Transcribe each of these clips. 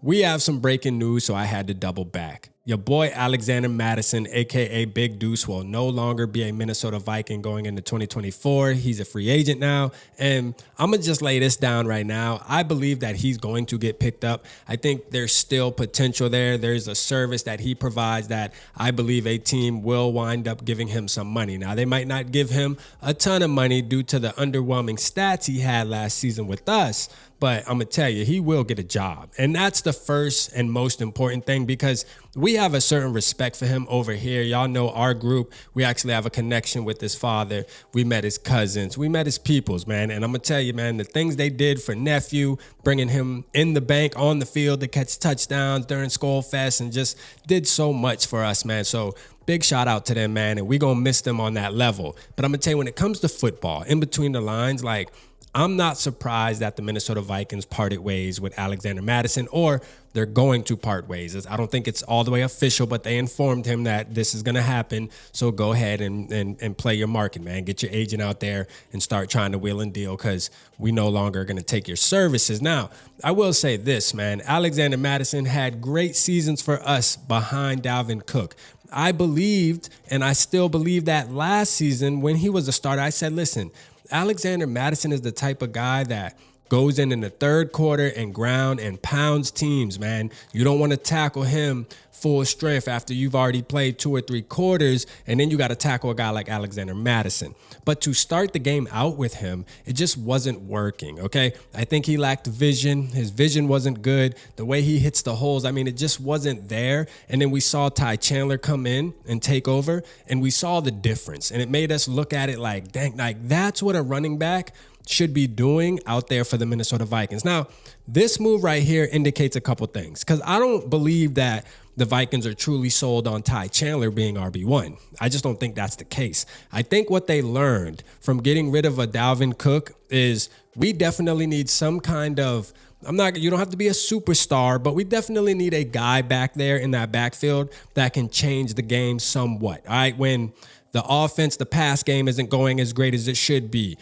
We have some breaking news, so I had to double back. Your boy Alexander Mattison, aka Big Duece, will no longer be a Minnesota Viking going into 2024. He's a free agent now, and I'm going to just lay this down right now. I believe that he's going to get picked up. I think there's still potential there. There's a service that he provides that I believe a team will wind up giving him some money. Now, they might not give him a ton of money due to the underwhelming stats he had last season with us, but I'm going to tell you, he will get a job. And that's the first and most important thing, because we have a certain respect for him over here. Y'all know our group. We actually have a connection with his father. We met his cousins. We met his peoples, man. And I'm going to tell you, man, the things they did for nephew, bringing him in the bank on the field to catch touchdowns during Skull Fest, and just did so much for us, man. So big shout out to them, man. And we're going to miss them on that level. But I'm going to tell you, when it comes to football, in between the lines, like, I'm not surprised that the Minnesota Vikings parted ways with Alexander Mattison, or they're going to part ways. I don't think it's all the way official, but they informed him that this is going to happen. So go ahead and play your market, man. Get your agent out there and start trying to wheel and deal, because we no longer are going to take your services. Now, I will say this, man. Alexander Mattison had great seasons for us behind Dalvin Cook. I believed, and I still believe, that last season when he was a starter, I said, listen, Alexander Mattison is the type of guy that goes in the third quarter and ground and pounds teams, man. You don't want to tackle him full strength after you've already played 2 or 3 quarters, and then you got to tackle a guy like Alexander Mattison. But to start the game out with him, it just wasn't working, okay? I think he lacked vision. His vision wasn't good. The way he hits the holes, I mean, it just wasn't there. And then we saw Ty Chandler come in and take over, and we saw the difference. And it made us look at it like, dang, like that's what a running back should be doing out there for the Minnesota Vikings. Now, this move right here indicates a couple things, because I don't believe that the Vikings are truly sold on Ty Chandler being RB1. I just don't think that's the case. I think what they learned from getting rid of a Dalvin Cook is we definitely need some kind of, you don't have to be a superstar, but we definitely need a guy back there in that backfield that can change the game somewhat. All right, when the offense, the pass game isn't going as great as it should be.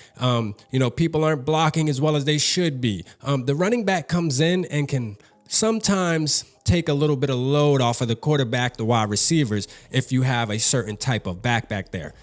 People aren't blocking as well as they should be. The running back comes in and can sometimes take a little bit of load off of the quarterback, the wide receivers, if you have a certain type of back there,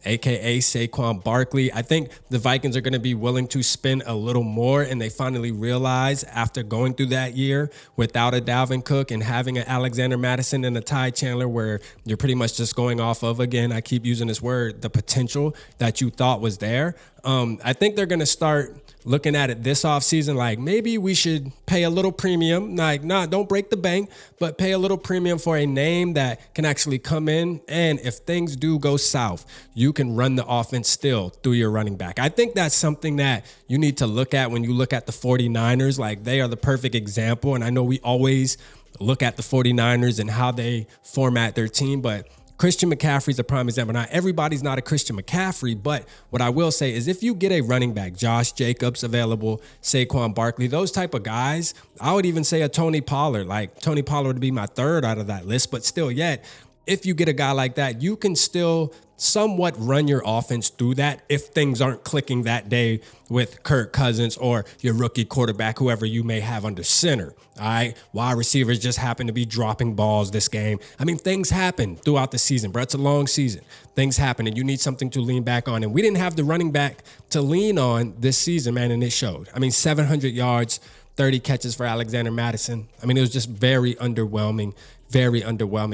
a.k.a. Saquon Barkley. I think the Vikings are going to be willing to spend a little more, and they finally realize after going through that year without a Dalvin Cook and having an Alexander Mattison and a Ty Chandler, where you're pretty much just going off of, again, I keep using this word, the potential that you thought was there. I think they're going to start looking at it this offseason like maybe we should pay a little premium, don't break the bank, but pay a little premium for a name that can actually come in, and if things do go south, you can run the offense still through your running back. I think that's something that you need to look at when you look at the 49ers. Like, they are the perfect example, and I know we always look at the 49ers and how they format their team, but Christian McCaffrey's a prime example. Now, everybody's not a Christian McCaffrey, but what I will say is if you get a running back, Josh Jacobs available, Saquon Barkley, those type of guys, I would even say a Tony Pollard. Like, Tony Pollard would be my third out of that list, but still yet, if you get a guy like that, you can still somewhat run your offense through that if things aren't clicking that day with Kirk Cousins or your rookie quarterback, whoever you may have under center. All right, wide receivers just happen to be dropping balls this game. I mean, things happen throughout the season, bro. It's a long season. Things happen, and you need something to lean back on. And we didn't have the running back to lean on this season, man, and it showed. I mean, 700 yards, 30 catches for Alexander Mattison. I mean, it was just very underwhelming,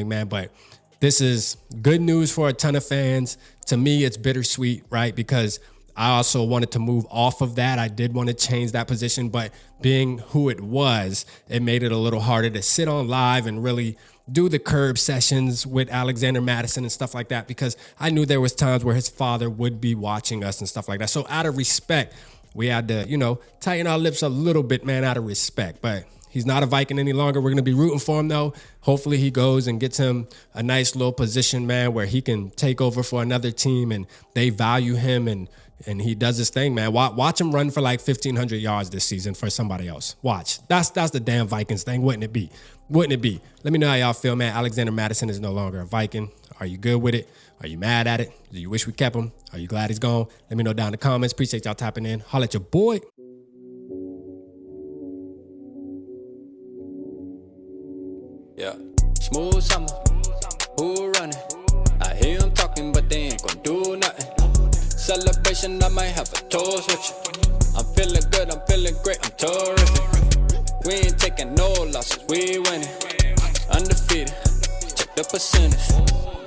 man. But this is good news for a ton of fans. To me, it's bittersweet, right? Because I also wanted to move off of that. I did want to change that position, but being who it was, it made it a little harder to sit on live and really do the curb sessions with Alexander Mattison and stuff like that, because I knew there was times where his father would be watching us and stuff like that. So out of respect, we had to, tighten our lips a little bit, man, out of respect. But he's not a Viking any longer. We're going to be rooting for him, though. Hopefully he goes and gets him a nice little position, man, where he can take over for another team and they value him and he does his thing, man. Watch him run for like 1,500 yards this season for somebody else. Watch. That's the damn Vikings thing, wouldn't it be? Wouldn't it be? Let me know how y'all feel, man. Alexander Mattison is no longer a Viking. Are you good with it? Are you mad at it? Do you wish we kept him? Are you glad he's gone? Let me know down in the comments. Appreciate y'all tapping in. Holla at your boy. Smooth summer, who running? I hear them talking, but they ain't gon' do nothing. Celebration, I might have a toast with you. I'm feeling good, I'm feeling great, I'm terrific. We ain't taking no losses, we winning. Undefeated, check the percentage.